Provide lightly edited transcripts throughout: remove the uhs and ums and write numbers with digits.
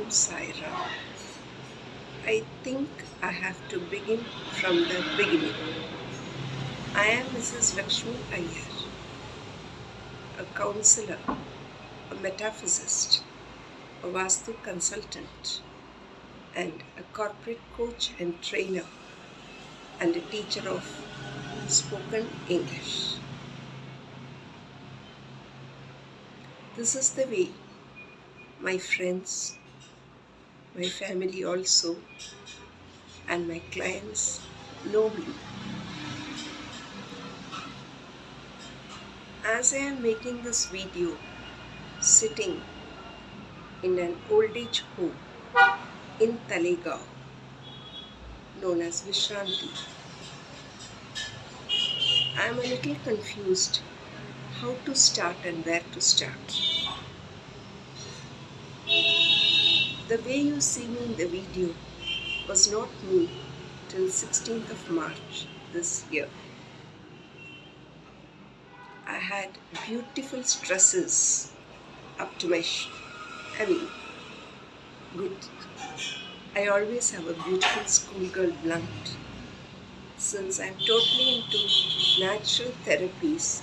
Saira. I think I have to begin from the beginning. I am Mrs. Laxmi, a counselor, a metaphysicist, a Vastu consultant, and a corporate coach and trainer, and a teacher of spoken English. This is the way my friends, my family also, and my clients know me. As I am making this video, sitting in an old age home in Talegaon, known as Vishranti, I am a little confused how to start and where to start. The way you see me in the video was not me till 16th of March this year. I had beautiful dresses up to my good. I always have a beautiful schoolgirl blunt. Since I'm totally into natural therapies,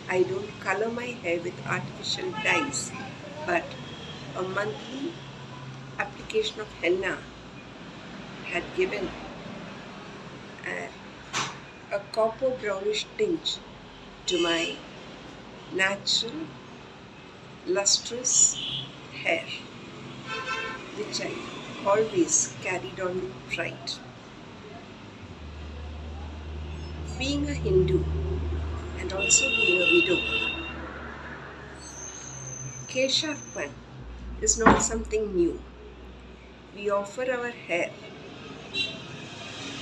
I don't color my hair with artificial dyes, but a monthly application of henna had given a copper brownish tinge to my natural lustrous hair, which I always carried on with pride. Being a Hindu and also being a widow, Kesharpan is not something new. We offer our hair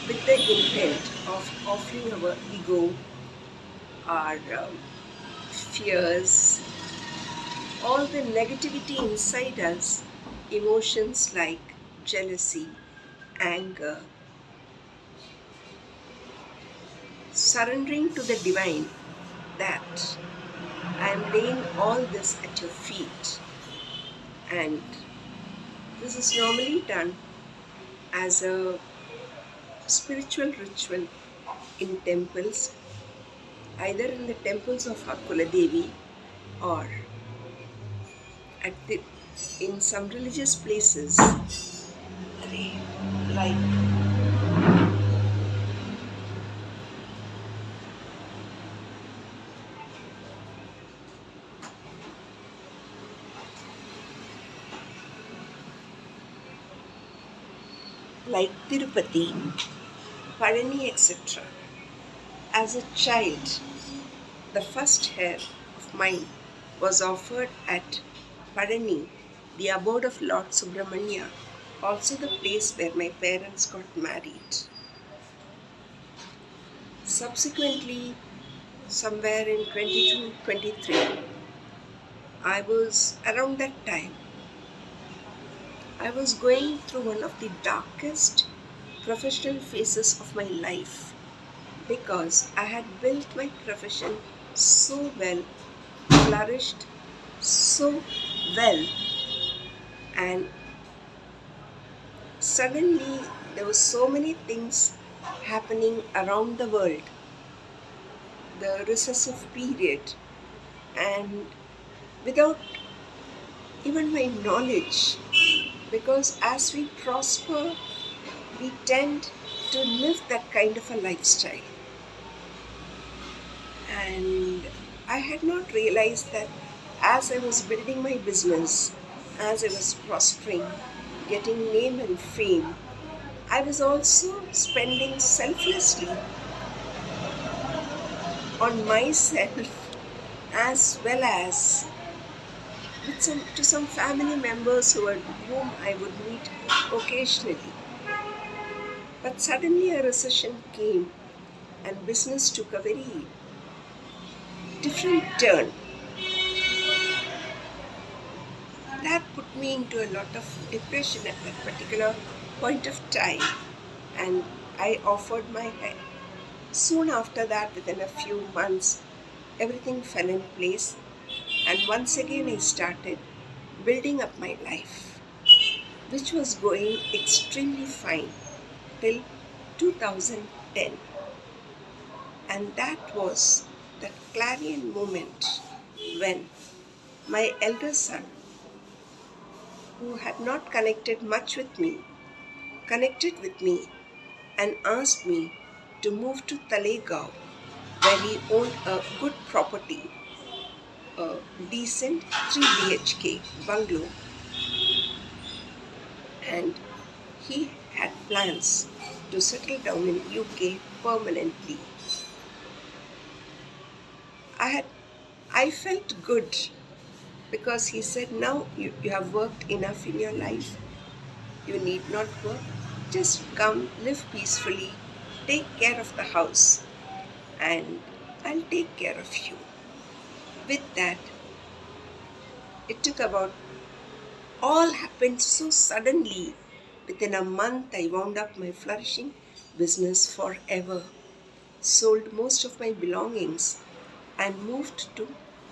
with the intent of offering our ego, our fears, all the negativity inside us, emotions like jealousy, anger, surrendering to the divine that I am laying all this at your feet. And this is normally done as a spiritual ritual in temples, either in the temples of our Kuladevi or in some religious places like Tirupati, Palani, etc. As a child, the first hair of mine was offered at Palani, the abode of Lord Subramanya, also the place where my parents got married. Subsequently, somewhere in 22-23, around that time, I was going through one of the darkest professional phases of my life because I had built my profession so well, flourished so well, and suddenly there were so many things happening around the world, the recessive period, and without even my knowledge, because as we prosper, we tend to live that kind of a lifestyle. And I had not realized that as I was building my business, as I was prospering, getting name and fame, I was also spending selflessly on myself as well as to some family members whom I would meet occasionally. But suddenly a recession came and business took a very different turn. That put me into a lot of depression at that particular point of time, and I offered my hair. Soon after that, within a few months, everything fell in place, and once again I started building up my life. which was going extremely fine till 2010. And that was that clarion moment when my elder son, who had not connected with me and asked me to move to Talegaon, where he owned a good property, a decent 3 BHK bungalow, and he had plans to settle down in UK permanently. I felt good because he said, now you have worked enough in your life. You need not work. Just come, live peacefully, take care of the house, and I'll take care of you. With that, it took about, all happened so suddenly. Within a month, I wound up my flourishing business forever, sold most of my belongings, and moved to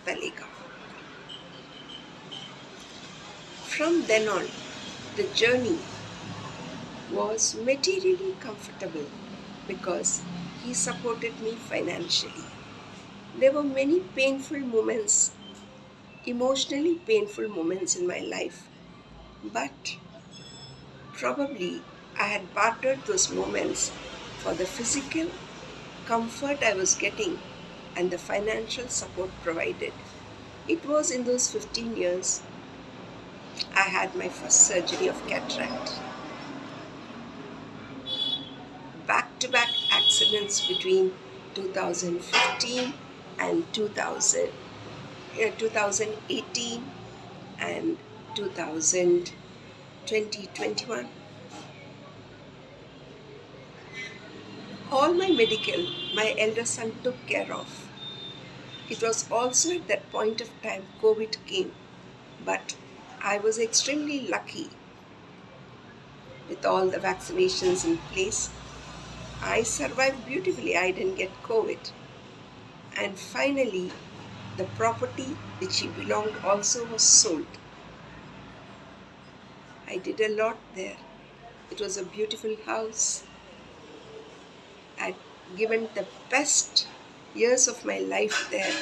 Talegaon. From then on, the journey was materially comfortable because he supported me financially. There were many painful moments, emotionally painful moments in my life, but probably I had bartered those moments for the physical comfort I was getting and the financial support provided. It was in those 15 years I had my first surgery of cataract. Back-to-back accidents between 2015 and 2018 and 2021. All my medical, my elder son took care of. It was also at that point of time COVID came, but I was extremely lucky with all the vaccinations in place. I survived beautifully. I didn't get COVID. And finally, the property which he belonged also was sold. I did a lot there. It was a beautiful house. I'd given the best years of my life there,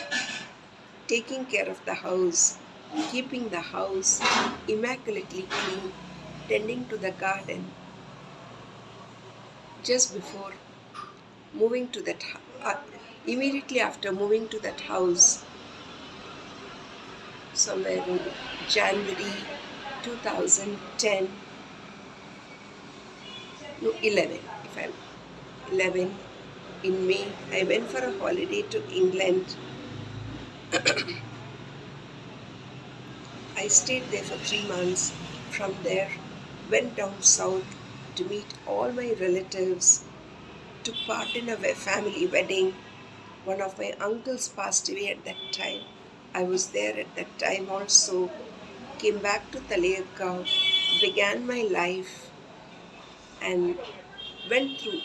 taking care of the house, keeping the house immaculately clean, tending to the garden. Just before moving to that, immediately after moving to that house, somewhere in January 2010, no, 11, if I'm 11, in May, I went for a holiday to England. I stayed there for 3 months. From there, went down south to meet all my relatives, took part in a family wedding. One of my uncles passed away at that time. I was there at that time also. Came back to Talegaon, began my life, and went through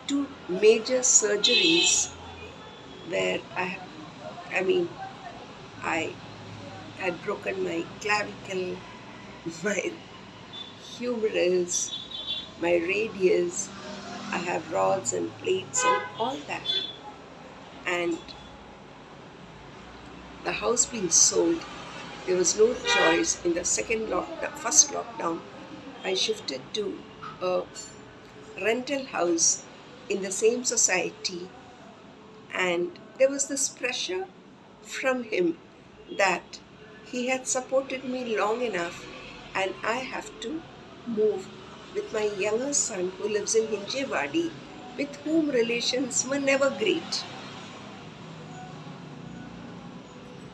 two major surgeries where I had broken my clavicle, my humerus, my radius. I have rods and plates and all that. And the house being sold, there was no choice. In the first lockdown, I shifted to a rental house in the same society, and there was this pressure from him that he had supported me long enough and I have to move with my younger son who lives in Hinjewadi, with whom relations were never great.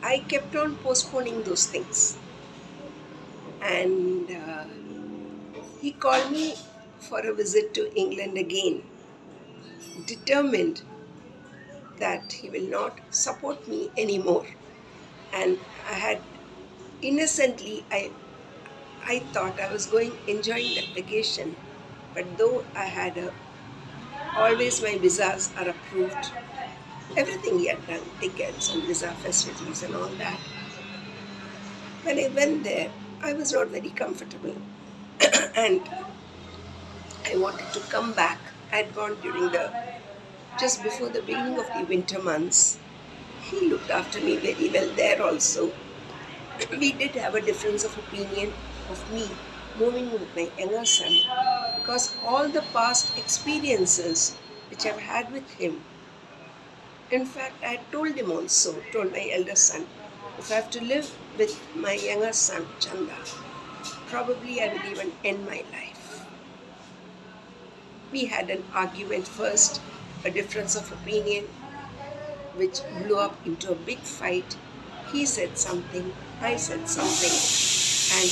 I kept on postponing those things, and he called me for a visit to England again, determined that he will not support me anymore. And I had innocently, I thought I was enjoying that vacation, but though I had always my visas are approved, everything he had done, tickets and visa facilities and all that. When I went there, I was not very comfortable. and I wanted to come back. I had gone during just before the beginning of the winter months. He looked after me very well there also. We did have a difference of opinion of me moving with my younger son, because all the past experiences which I've had with him, in fact, I told him also, told my elder son, if I have to live with my younger son, Chanda, probably I will even end my life. We had an argument first, a difference of opinion, which blew up into a big fight. He said something, I said something, and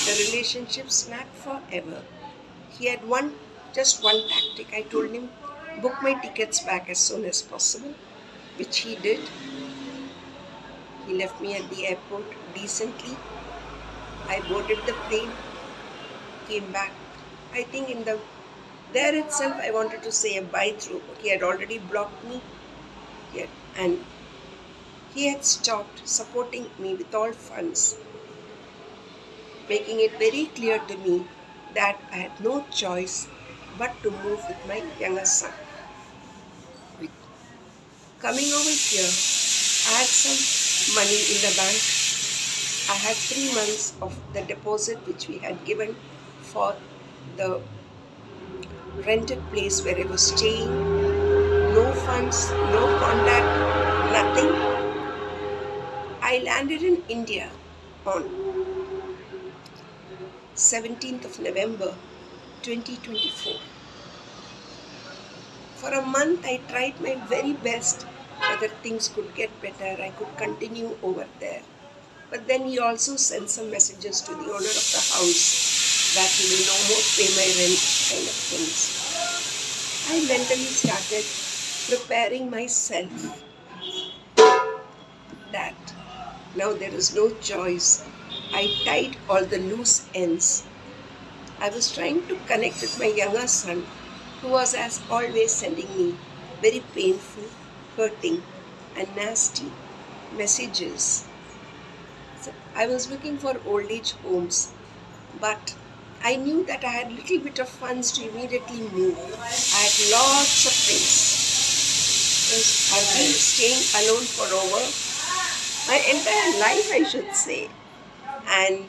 the relationship snapped forever. He had just one tactic. I told him, book my tickets back as soon as possible, which he did. He left me at the airport decently. I boarded the plane, came back. I think there itself I wanted to say a bye through. He had already blocked me. And he had stopped supporting me with all funds, making it very clear to me that I had no choice but to move with my younger son. Coming over here, I had some money in the bank. I had 3 months of the deposit which we had given for the rented place where I was staying. No funds, no contact, nothing. I landed in India on 17th of November 2024. For a month I tried my very best whether things could get better, I could continue over there. But then he also sent some messages to the owner of the house that he will no more pay my rent, kind of things. I mentally started preparing myself that now there is no choice. I tied all the loose ends. I was trying to connect with my younger son, who was as always sending me very painful, hurting and nasty messages. So I was looking for old age homes, but I knew that I had a little bit of funds to immediately move. I had lots of things. I've been staying alone for over my entire life, I should say, and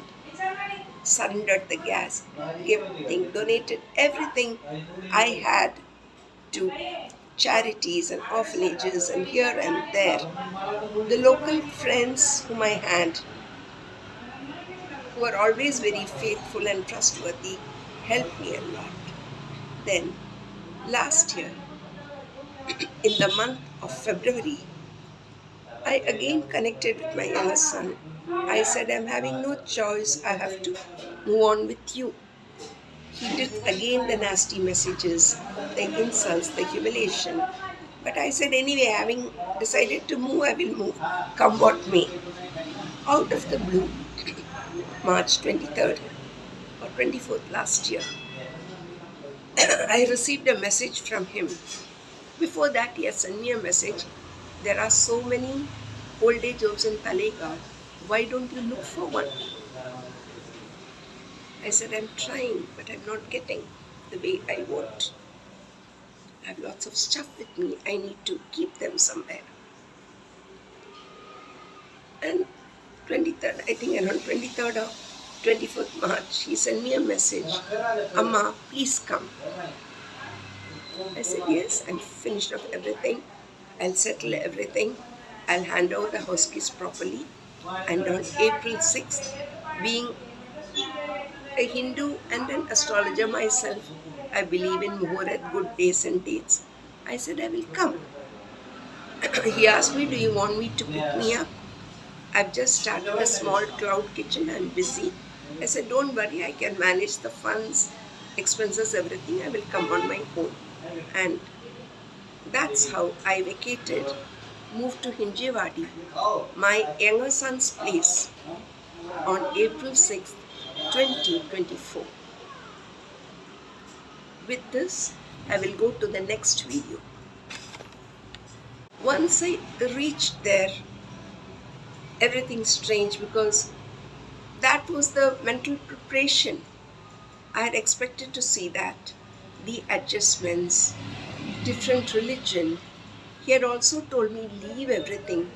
surrendered the gas, gave everything, donated everything I had to charities and orphanages and here and there. The local friends whom I had, who were always very faithful and trustworthy, helped me a lot. Then, last year, in the month of February, I again connected with my younger son. I said, I'm having no choice, I have to move on with you. He did again the nasty messages, the insults, the humiliation. But I said, anyway, having decided to move, I will move, come what may. Out of the blue, March 23rd or 24th last year, I received a message from him. Before that, he had sent me a message. There are so many old age homes in Talegaon. Why don't you look for one? I said, I'm trying, but I'm not getting the way I want. I have lots of stuff with me. I need to keep them somewhere. And 23rd, I think around 23rd or 24th March, he sent me a message. Amma, please come. I said, yes, I'll finish off everything. I'll settle everything. I'll hand over the house keys properly. And on April 6th, being a Hindu and an astrologer myself, I believe in Muhurat, good days and dates. I said, I will come. He asked me, do you want me to pick me up? I've just started a small cloud kitchen. I'm busy. I said, don't worry, I can manage the funds, expenses, everything. I will come on my own. And that's how I vacated, moved to Hinjewadi, my younger son's place, on April 6th, 2024. With this, I will go to the next video. Once I reached there, everything's strange because that was the mental preparation. I had expected to see that. The adjustments, different religion. He had also told me, leave everything.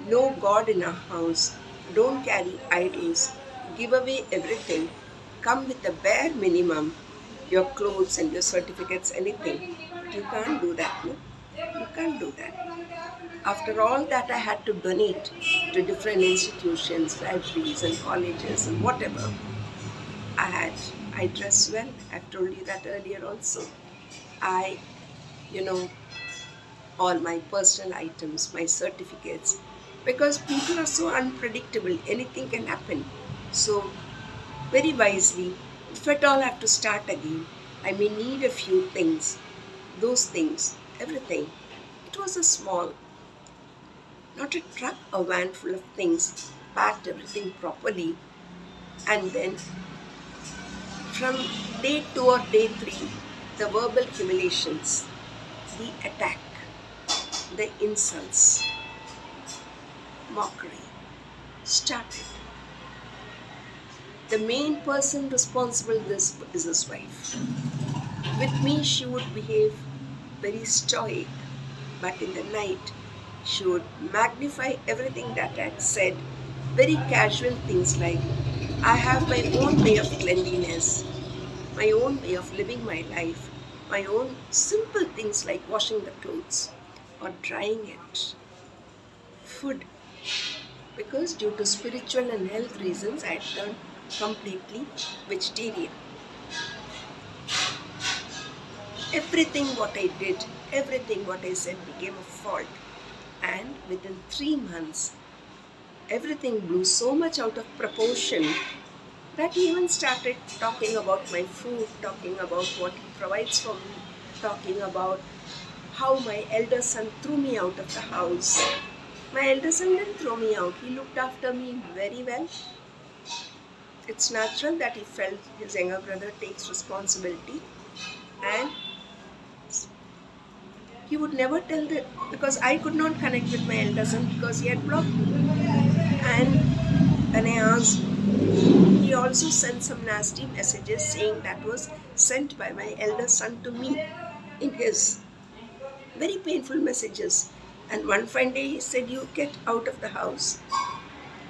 No God in our house. Don't carry idols. Give away everything. Come with the bare minimum. Your clothes and your certificates, anything. But you can't do that, no? You can't do that. After all that I had to donate to different institutions, libraries and colleges and whatever, I had, I dress well. I've told you that earlier also. I, you know, all my personal items, my certificates, because people are so unpredictable, anything can happen. So, very wisely, if at all I have to start again, I may need a few things, those things, everything. It was a small, not a truck, a van full of things, packed everything properly, and then from day 2 or day 3, the verbal humiliations, the attack, the insults, mockery started. The main person responsible this is his wife. With me she would behave very stoic, but in the night she would magnify everything that I had said, very casual things like, I have my own way of cleanliness, my own way of living my life, my own simple things like washing the clothes or drying it. Food. Because due to spiritual and health reasons, I had turned completely vegetarian. Everything what I did, everything what I said became a fault. And within 3 months, everything blew so much out of proportion that he even started talking about my food, talking about what he provides for me, talking about how my elder son threw me out of the house. My elder son didn't throw me out. He looked after me very well. It's natural that he felt his younger brother takes responsibility, and he would never tell that, because I could not connect with my elder son because he had blocked me. And when I asked, he also sent some nasty messages saying that was sent by my elder son to me in his very painful messages. And one fine day he said, you get out of the house.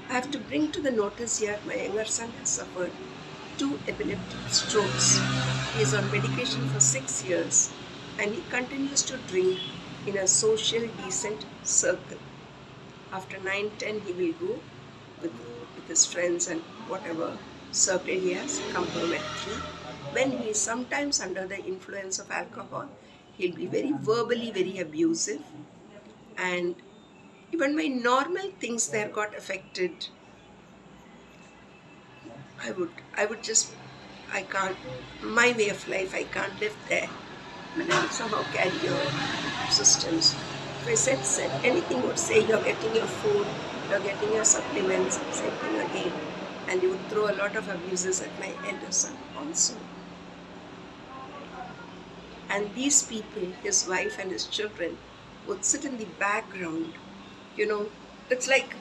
I have to bring to the notice here my younger son has suffered 2 epileptic strokes. He is on medication for 6 years and he continues to drink in a social decent circle. After 9-10 he will go with his friends and whatever circle he has, come home at 3. When he is sometimes under the influence of alcohol, he'll be very verbally very abusive, and even my normal things there got affected. I would just, I can't, my way of life, I can't live there. But I will somehow carry your systems. If I said anything would say, you're getting your food, you're getting your supplements, same thing again. And you would throw a lot of abuses at my elder son also. And these people, his wife and his children, would sit in the background. It's like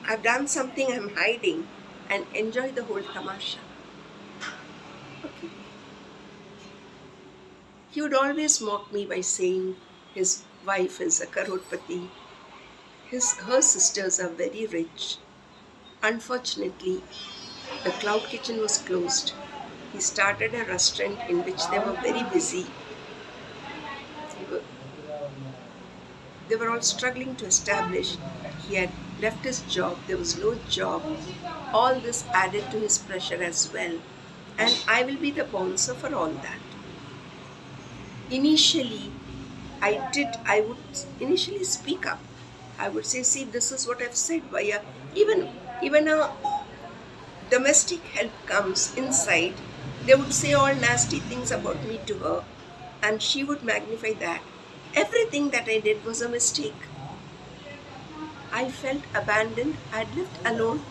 I've done something, I'm hiding, and enjoy the whole tamasha. Okay. He would always mock me by saying his wife is a crorepati. Her sisters are very rich. Unfortunately, the cloud kitchen was closed. He started a restaurant in which they were very busy. They were all struggling to establish. He had left his job. There was no job. All this added to his pressure as well. And I will be the bouncer for all that. Initially, I would initially speak up. I would say, see, this is what I've said. Even a domestic help comes inside, they would say all nasty things about me to her, and she would magnify that. Everything that I did was a mistake. I felt abandoned. I had lived alone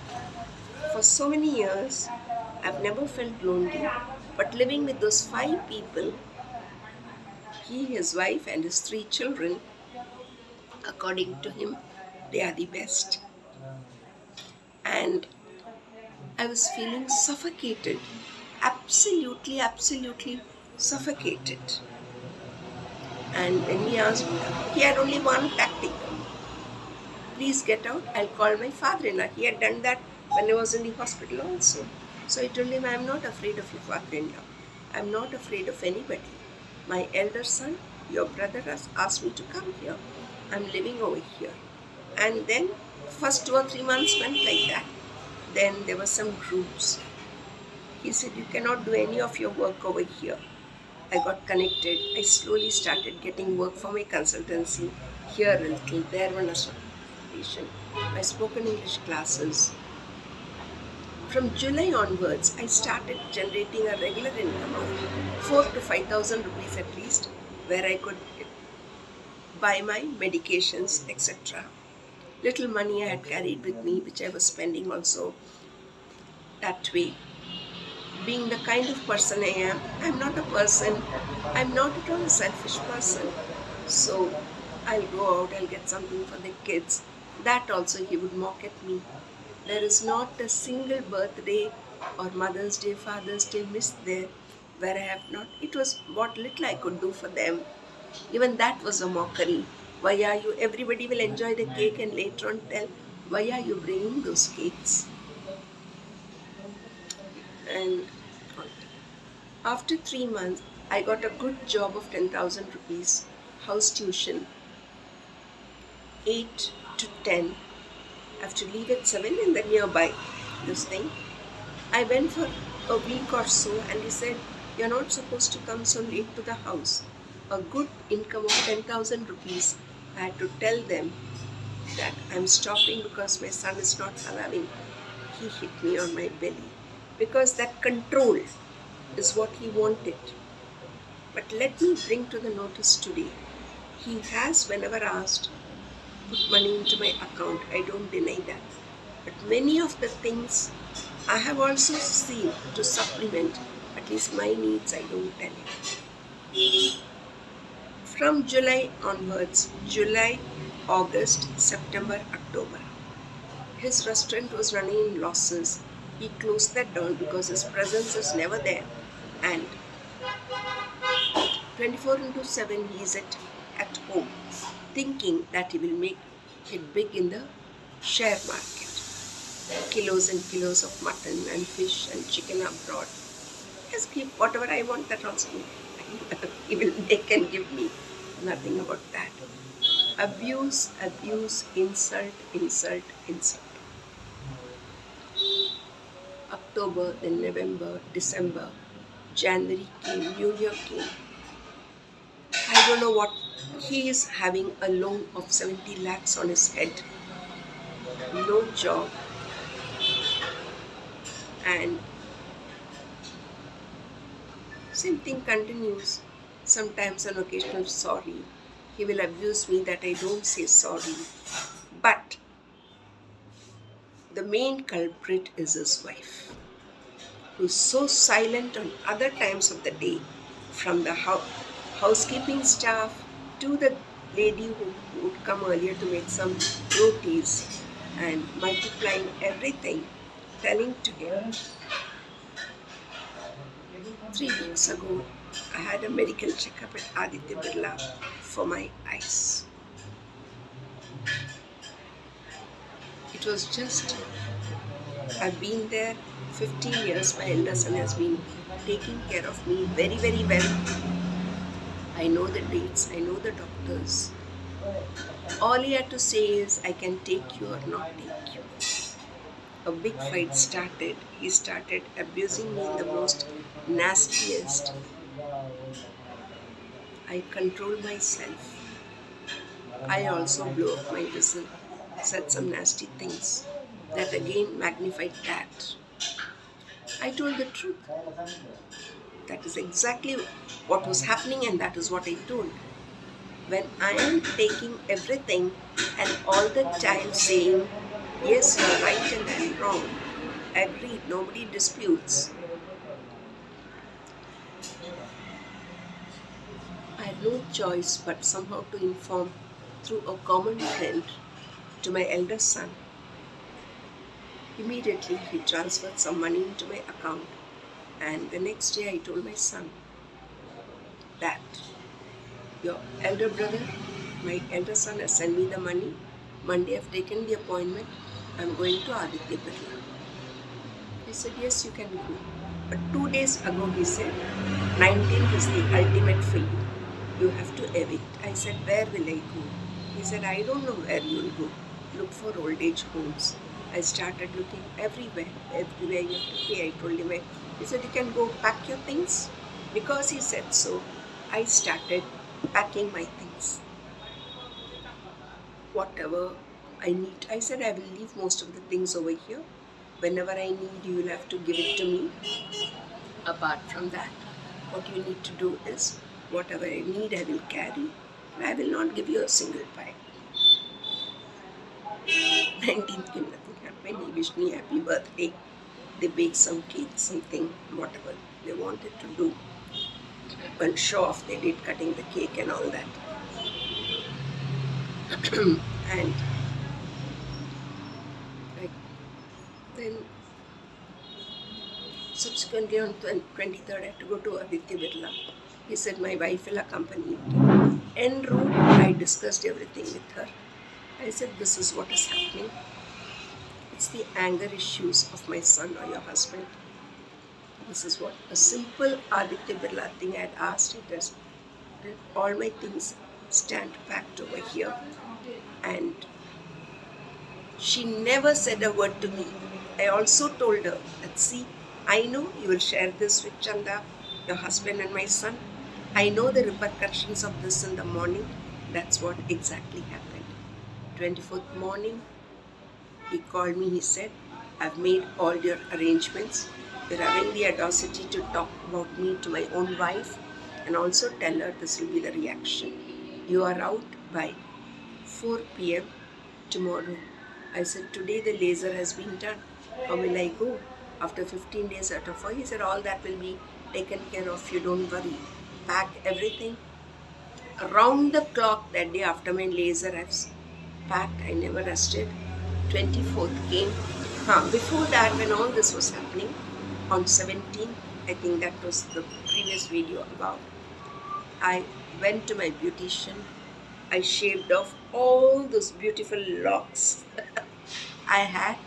for so many years. I've never felt lonely. But living with those 5 people, he, his wife, and his 3 children, according to him, they are the best. And I was feeling suffocated, absolutely suffocated. And when he asked, he had only one tactic: please get out, I'll call my father-in-law. He had done that when I was in the hospital also. So I told him, I'm not afraid of your father-in-law. I'm not afraid of anybody. My elder son, your brother, has asked me to come here. I'm living over here. And then first 2 or 3 months went like that. Then there were some groups. He said, you cannot do any of your work over here. I got connected. I slowly started getting work for my consultancy. Here a little, there one association. My spoken English classes. From July onwards, I started generating a regular income of 4,000 to 5,000 rupees at least, where I could buy my medications, etc. Little money I had carried with me, which I was spending also that way. Being the kind of person I am, I'm not at all a selfish person. So I'll go out, I'll get something for the kids. That also he would mock at me. There is not a single birthday or Mother's Day, Father's Day missed there where I have not. It was what little I could do for them. Even that was a mockery. Why are you, everybody will enjoy the cake and later on tell, why are you bringing those cakes? And after 3 months, I got a good job of 10,000 rupees, house tuition, 8 to 10. I have to leave at 7 in the nearby, this thing. I went for a week or so and he said, you're not supposed to come so late to the house. A good income of 10,000 rupees. I had to tell them that I'm stopping because my son is not allowing. He hit me on my belly because that control is what he wanted. But let me bring to the notice today, he has, whenever asked, put money into my account. I don't deny that. But many of the things I have also seen to supplement at least my needs, I don't tell him. From July onwards, July, August, September, October, his restaurant was running in losses. He closed that down because his presence is never there. And 24/7 he is at home, thinking that he will make it big in the share market. Kilos and kilos of mutton and fish and chicken are brought. Just keep whatever I want, that also he will make and give me. Nothing about that. Abuse, insult. October, then November, December, January came, New Year came. I don't know what, he is having a loan of 70 lakhs on his head. No job. And same thing continues. Sometimes an occasional sorry. He will abuse me that I don't say sorry. But the main culprit is his wife, who is so silent on other times of the day, from the housekeeping staff to the lady who would come earlier to make some rotis and multiplying everything, telling to him. 3 weeks ago, I had a medical checkup at Aditya Birla for my eyes. It was just, I've been there 15 years. My elder son has been taking care of me very, very well. I know the dates, I know the doctors. All he had to say is, I can take you or not take you. A big fight started. He started abusing me in the most nastiest. I control myself. I also blew up my whistle, said some nasty things that again magnified that. I told the truth. That is exactly what was happening and that is what I told. When I am taking everything and all the time saying, yes, you're right and I'm wrong, agreed, nobody disputes. I had no choice but somehow to inform through a common friend to my eldest son. Immediately he transferred some money into my account And the next day I told my son that your elder brother, my elder son, has sent me the money. Monday I've taken the appointment. I'm going to Aditya Birla. He said, yes, you can go. But 2 days ago he said, 19th is the ultimate for you. You have to evict. I said, where will I go? He said, I don't know where you will go. Look for old age homes. I started looking everywhere you have to pay. I told him, he said, you can go pack your things. Because he said so, I started packing my things. Whatever I need, I said, I will leave most of the things over here. Whenever I need, you will have to give it to me. Apart from that, what you need to do is, whatever I need, I will carry. And I will not give you a single pie. 19th came, nothing happened. He wished me happy birthday. They baked some cake, something, whatever they wanted to do. One show off, they did cutting the cake and all that. And then subsequently on 23rd I had to go to Aditya Birla. He said my wife will accompany you. En route, I discussed everything with her. I said, this is what is happening. It's the anger issues of my son or your husband. This is what a simple Aditya Birla thing I had asked. It is all my things stand packed over here. And she never said a word to me. I also told her that, see, I know you will share this with Chanda, your husband and my son. I know the repercussions of this in the morning. That's what exactly happened. 24th morning, he called me, he said, I've made all your arrangements. You're having the audacity to talk about me to my own wife and also tell her this will be the reaction. You are out by 4 p.m. tomorrow. I said, today the laser has been done. How will I go? After 15 days out of 4, he said, all that will be taken care of. You don't worry. Pack everything. Around the clock that day after my laser, I've packed. I never rested. 24th came. Before that, when all this was happening, on 17th, I think that was the previous video about, I went to my beautician. I shaved off all those beautiful locks I had.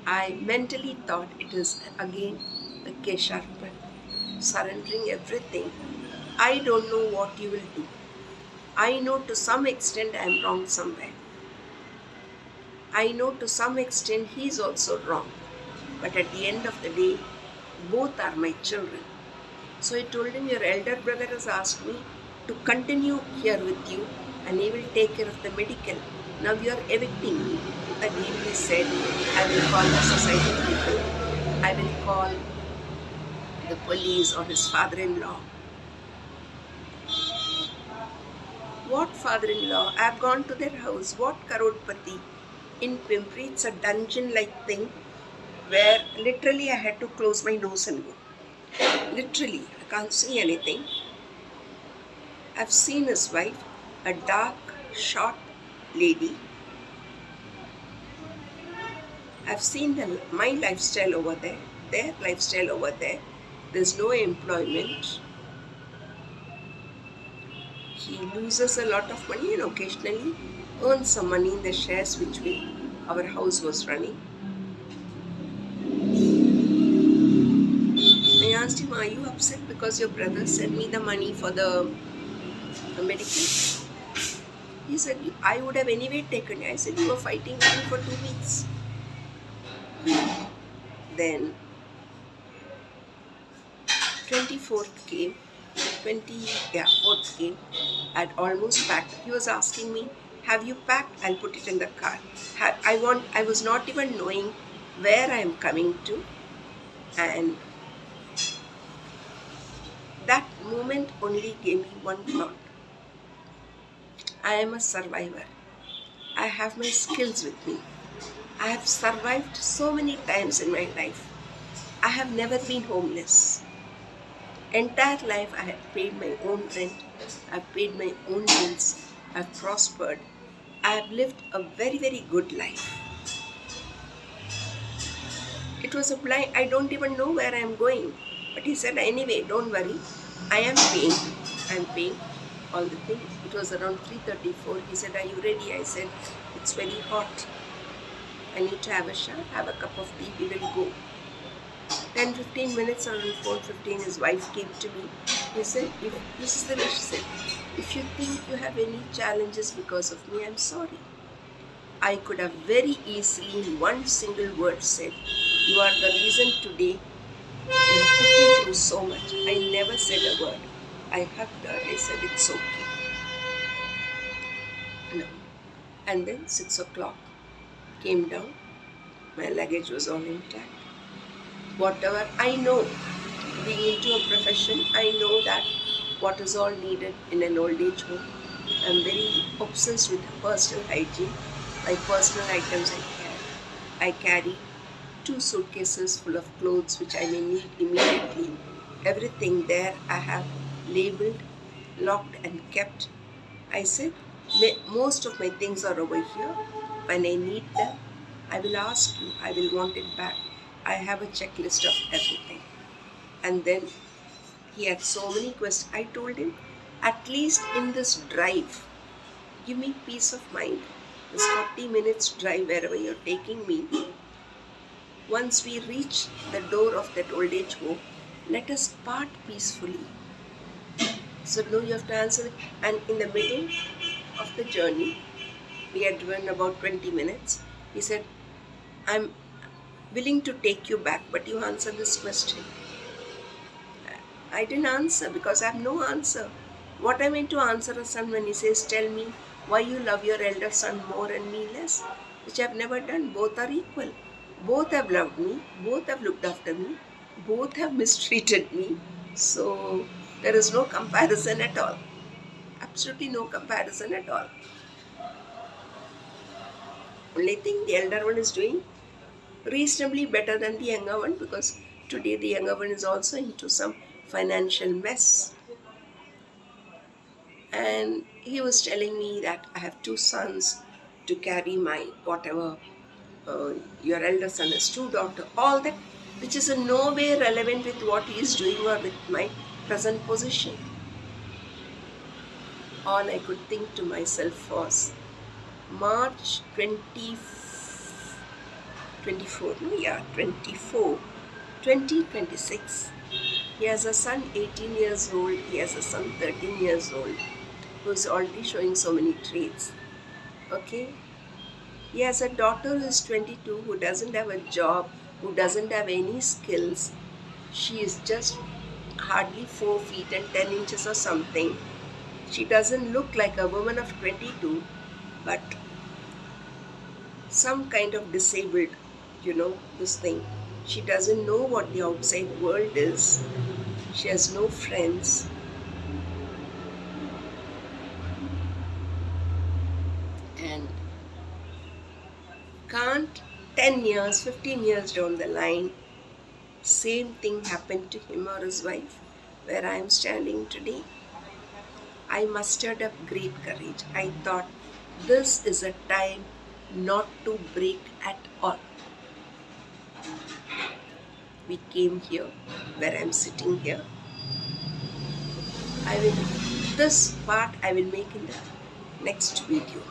I mentally thought it is again the Kesharpan, surrendering everything. I don't know what you will do. I know to some extent I am wrong somewhere. I know to some extent he is also wrong. But at the end of the day, both are my children. So I told him, your elder brother has asked me to continue here with you and he will take care of the medical. Now you are evicting me. Again he said, I will call the society people. I will call the police or his father-in-law. What father-in-law? I have gone to their house. What Karodpati? In Pimpri, it's a dungeon-like thing where literally I had to close my nose and go. Literally, I can't see anything. I've seen his wife, a dark, short lady. I've seen my lifestyle over there, their lifestyle over there. There's no employment. He loses a lot of money and occasionally earns some money in the shares which our house was running. I asked him, are you upset because your brother sent me the money for the medical? He said, I would have anyway taken it. I said, you were fighting with me for 2 weeks. Then 24th came, 4th came. I'd almost packed. He was asking me, have you packed? I'll put it in the car. I was not even knowing where I am coming to, and that moment only gave me one thought. I am a survivor. I have my skills with me. I have survived so many times in my life. I have never been homeless. Entire life I have paid my own rent. I have paid my own bills. I have prospered. I have lived a very, very good life. It was a blind, I don't even know where I am going. But he said, anyway, don't worry. I am paying. I'm paying all the thing. It was around 3:34. He said, are you ready? I said, it's very hot. I need to have a shower, have a cup of tea. We will go. 10-15 minutes around 4:15, his wife came to me. He said, this is the way she said, if you think you have any challenges because of me, I'm sorry. I could have very easily in one single word said, you are the reason today you have put me through so much. I never said a word. I hugged her. I said, it's okay. No. And then 6 o'clock came down. My luggage was all intact. Whatever I know, being into a profession, I know that what is all needed in an old age home. I'm very obsessed with personal hygiene. My personal items I carry 2 suitcases full of clothes which I may need immediately. Everything there I have labeled, locked and kept. I said, most of my things are over here. When I need them, I will ask you. I will want it back. I have a checklist of everything. And then he had so many questions. I told him, at least in this drive, give me peace of mind. This 40 minutes drive wherever you're taking me. Once we reach the door of that old age home, let us part peacefully. So no, you have to answer it. And in the middle of the journey, we had driven about 20 minutes. He said, I'm willing to take you back, but you answer this question. I didn't answer because I have no answer. What am I to answer a son when he says, tell me why you love your elder son more and me less? Which I have never done. Both are equal. Both have loved me. Both have looked after me. Both have mistreated me. So there is no comparison at all. Absolutely no comparison at all. Only thing the elder one is doing reasonably better than the younger one, because today the younger one is also into some financial mess. And he was telling me that I have 2 sons to carry my whatever. Your elder son has 2 daughters. All that which is in no way relevant with what he is doing or with my present position. All I could think to myself was March 2026. He has a son 18 years old. He has a son 13 years old who is already showing so many traits. Okay? He has a daughter who is 22 who doesn't have a job, who doesn't have any skills. She is just hardly 4 feet and 10 inches or something. She doesn't look like a woman of 22, but some kind of disabled, this thing. She doesn't know what the outside world is. She has no friends. And can't 10 years, 15 years down the line, same thing happened to him or his wife where I am standing today? I mustered up great courage. I thought, this is a time not to break at all. We came here, where I am sitting here. This part I will make in the next video.